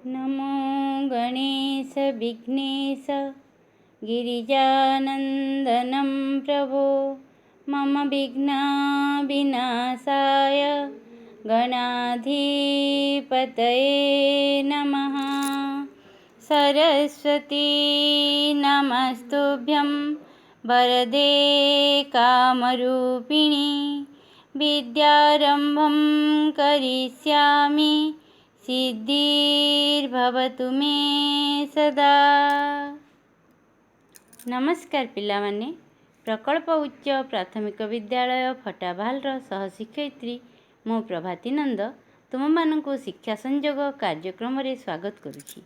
नमो गणेश विघ्नेश गिरिजानन्दनं प्रभो मम विघ्नविनाशाय गणाधिपतये नमः। सरस्वती नमस्तुभ्यं वरदे कामरूपिणी विद्यारम्भं करिष्यामि सिद्धिर्भवतु मे सदा। नमस्कार पिलामाने, प्रकल्प उच्च प्राथमिक विद्यालय फटाभालर सहशिक्षयित्री मो प्रभाती नंद तुम मानकु शिक्षा संयोग कार्यक्रम रे स्वागत करुछि।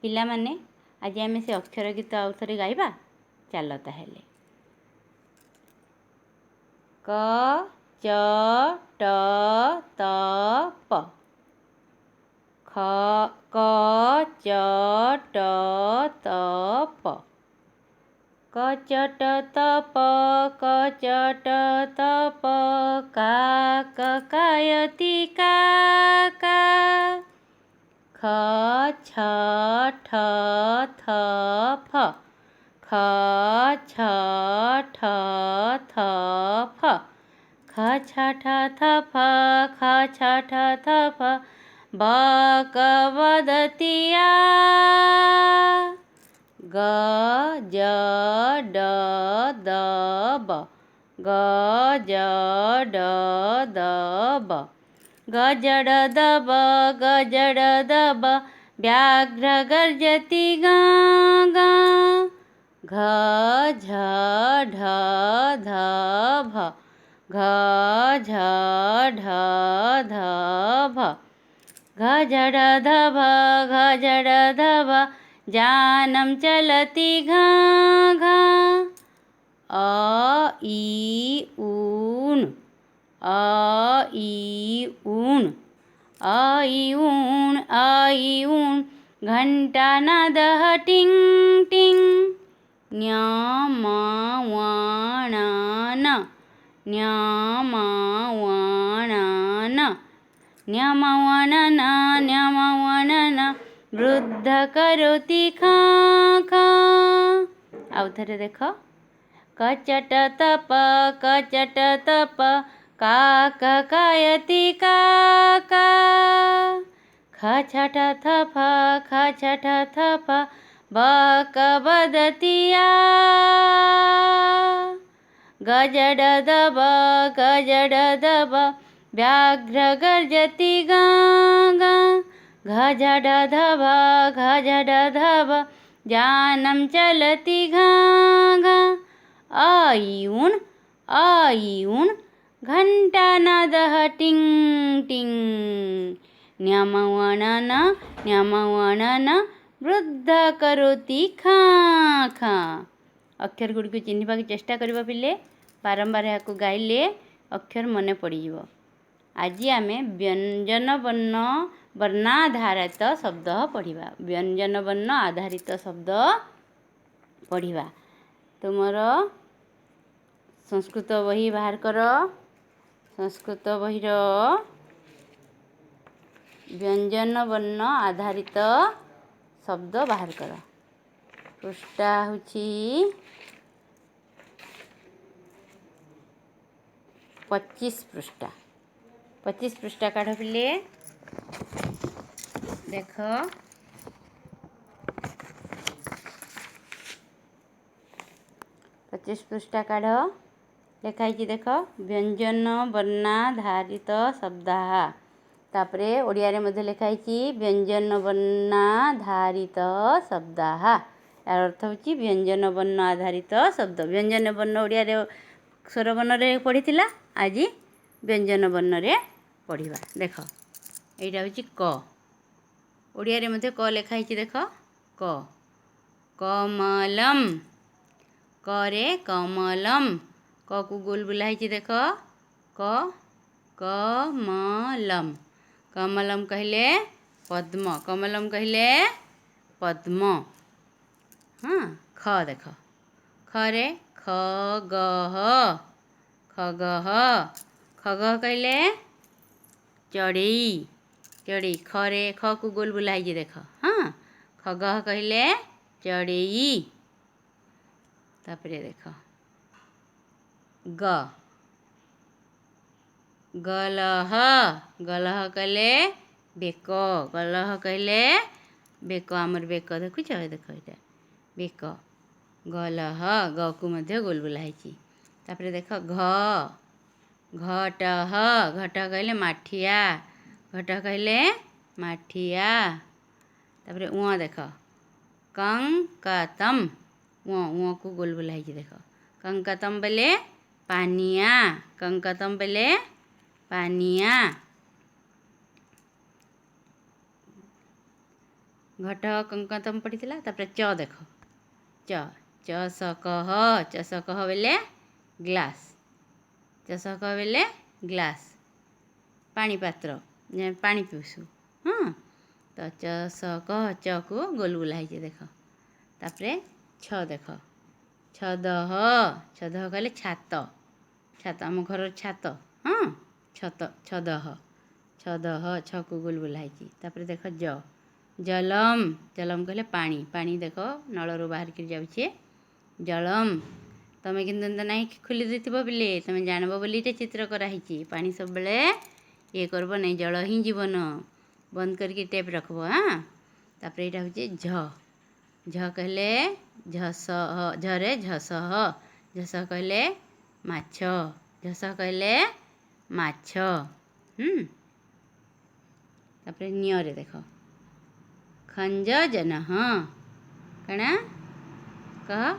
पिलामाने आज आमे से अक्षर गीत आउ थरे गाइबा। चल ताहेले क च ट त प ख क च ट त प क च ट त प क च ट त प का कायति का ख छ ठ थ फ ख छ ठ थ फ ख छ ठ थ फ ख छ ठ थ फ ब क वदति आ ग ज ड द ब ग ज ड द ब ग ज ड द ब ग ज ड द ब व्याघ्र गर्जति गा गा घ झ ढ ध भ घ झ ढ ध भ घ झ ढ ध भ घ झ ढ ध भ जानम चलति घा घा अ ई ऊन अ ई ऊन अ ई ऊन अ ई ऊन घंटा नाद टिंग टिंग न्या मा वाणा न न्या मा वाणा न न्या मा वाणा न न्या मा वाणा न वृद्ध करोति खा खा। आउ थरे देख कचट तप कचट तप का कायति का ख छठ थ फ ख छठ थ फ ब क वदति आ ग ज ड द ब ग ज ड द ब व्याघ्र गर्जति गा गा घ झ ढ ध भ घ झ ढ ध भ जानम चलति घा घा आयून आयून घंटा नाद टिंग टिंग न्यामवाणन न्यामवाणन वृद्ध करोति खा खा। अक्षर गुड़ी को चिन्हवा की चेष्टा करबा पिले बारंबार या गाइले अक्षर मने पड़ीजिव। आज आमे व्यंजन वर्ण वर्णाधारित शब्द पढ़िबा। व्यंजन वर्ण आधारित शब्द पढ़िबा। तुमर संस्कृत बही बाहर कर। संस्कृत बहीर व्यंजन वर्ण आधारित शब्द बाहर कर। पृष्ठा होची 25 पृष्ठा। 25 पृष्ठा काढ़ पिले देख 25 पृष्ठा काढ़ लिखाई देख व्यंजन वर्णाधारित शब्दा तापरे ओडिया रे मध्ये लिखाई व्यंजन वर्णाधारित शब्दा यार अर्थ होची व्यंजन वर्ण आधारित शब्द। व्यंजन वर्ण ओडिया रे स्वर वर्ण रे पढ़ीथिला आज व्यंजन वर्ण रे पढ़िबा। देख एटा होची क ओडिया रे मध्ये क लिखाई देख क कमलम क रे कमलम क को गोल बुलाई देख क कमलम कमलम कहले पद्म कमलम कहले पद्म। हाँ ख देख ख रे खगह खगह खगह कहले चढ़ई चढ़ई खरे ख को गोल बुलाई देख हाँ खगह कहले चढ़ई तापरे देख ग गलह गलह कहले बेक गलह कहले बेक आमर बेक देखुच देख ये बेक गलह ग को मध्य गोल बुलाई तापरे देख घ घटह घट कहले माठिया घट कहले माठिया तापरे उँ देख कंकतम उँ को गोल बुलाई देख कंकतम बेले पानिया कंकतम बेले पानिया घट कंकतम पड़ीला तापरे च देख चषकह बेले ग्लास चषकह बेले ग्लास पानी पात्र पानी पीसु हाँ तो चषकह च को गोल बुलाई देख तापरे छ देख छदह छदह कहले छात छात आम घर छात हाँ छत छदह छदह छ को गोल बुलाई तापरे देख जलम जलम कहले पानी पानी देख नलरू बाहर कर जाऊे जलम तमें कि ना खोली देव बिले तुम जानब बोली चित्र कराई पानी सब बेले ये करब नहीं जल ही जीवन बंद करके टेप रखब हाँ तापर यहाँ हूँ झ कहले झस झरे झसह झस कहले माछ झस कहले माछ तापर नियरे देख खंज जन कणा कह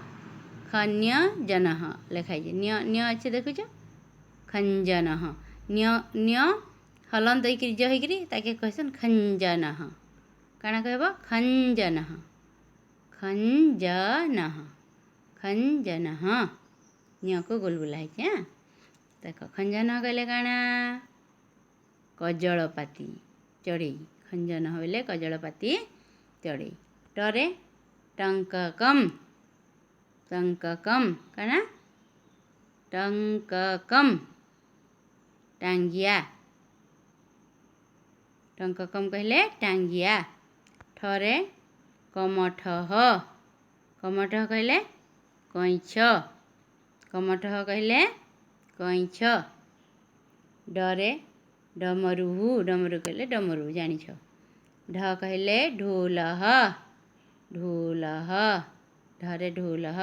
खन्य जन लिखाई निय अच्छे देखुच खंजन निय हलंत होकर ताके कहसन खंजन कणा कहब खंजन खंजन खंजन निय को गोल बुलाई हाँ देख खंजन कहले काणा कजलपाती चढ़ई खंजन बोले कजलपाती चढ़ई टरे टंककम टंककम कणा टंककम टांगिया टंककम कहले टांगिया ठरे कमठह कमठह कहले कईछ कमठह कहले कईछ डरे डमरू डमरू कहले डमरू जानिछ ढ कहले ढोलह ढोलह ढरे ढोलह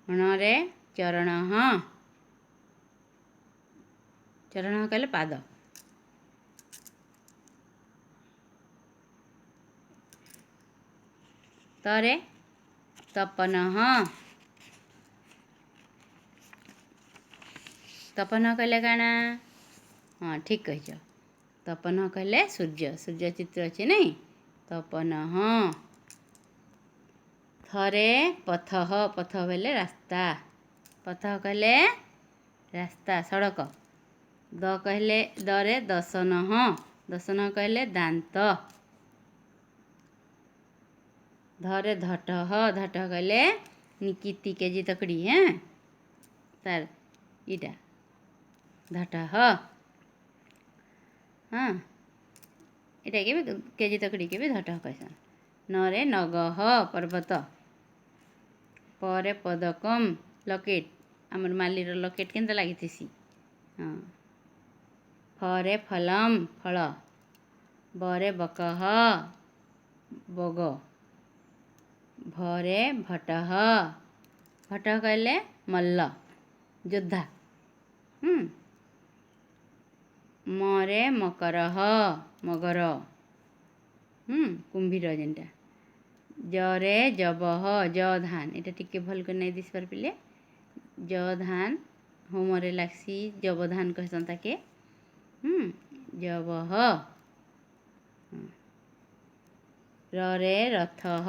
हणरे चरणः चरणः कहले पाद तरे तपनः तपन कहले काणा हाँ ठीक कह तपन कहले सूर्य सूर्य चित्र अच्छे नहीं तपन थरे पथह पथ बेले रास्ता पथ कहले रास्ता सड़क द कहले दरे दसन दसन कहले दांत धरे धटह धट कहले निकिति केजी तकड़ी हैं तार इटा धटह हाँ इटा के भी केजी तकड़ी के भी धटह कहसन नरे नगह पर्वत परे पदकम लकेट आमर मालीर लकेट केनता लगी हाँ फरे फलम फल बरे बकह बग भरे भटह भटह कहले मल्ल योद्धा मरे मकरह मगर कुंभीर जेनटा जरे जबह ज धान एटा टिके भल कर नहीं दिस पार पिले ज धान होमरे लागसी जब धान कहसन ताके जबह रे रथह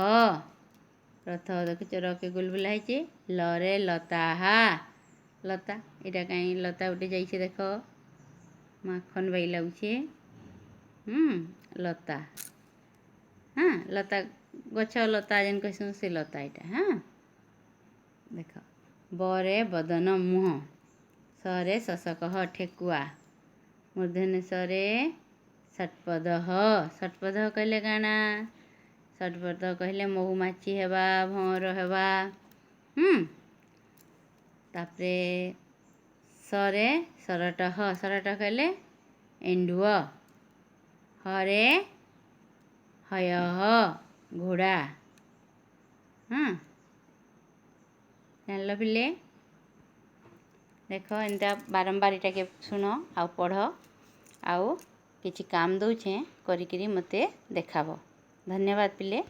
रथ देखुच रके गोल बुलाई लरे लताहा लता यहाँ कहीं लता उठे जाइए देख माखन बाई लगुचे लता हाँ लता गछ लता जेन कहसन से लता यहाँ हाँ देख बरे बदन मुह सरे शशकह ठेकुआ मूर्धन्य सरे षट्पद कहले काना षट्पद कहले महुमाछी हेबा भंवर हेबा तापरे सरे सरट कहले एंडुआ हरे हय घोड़ा जानल पिले देख एंता बारंबार इटा के सुन आउ पढ़ आउ किछि काम दउछे करिकरी मते देखाबो। धन्यवाद पिले।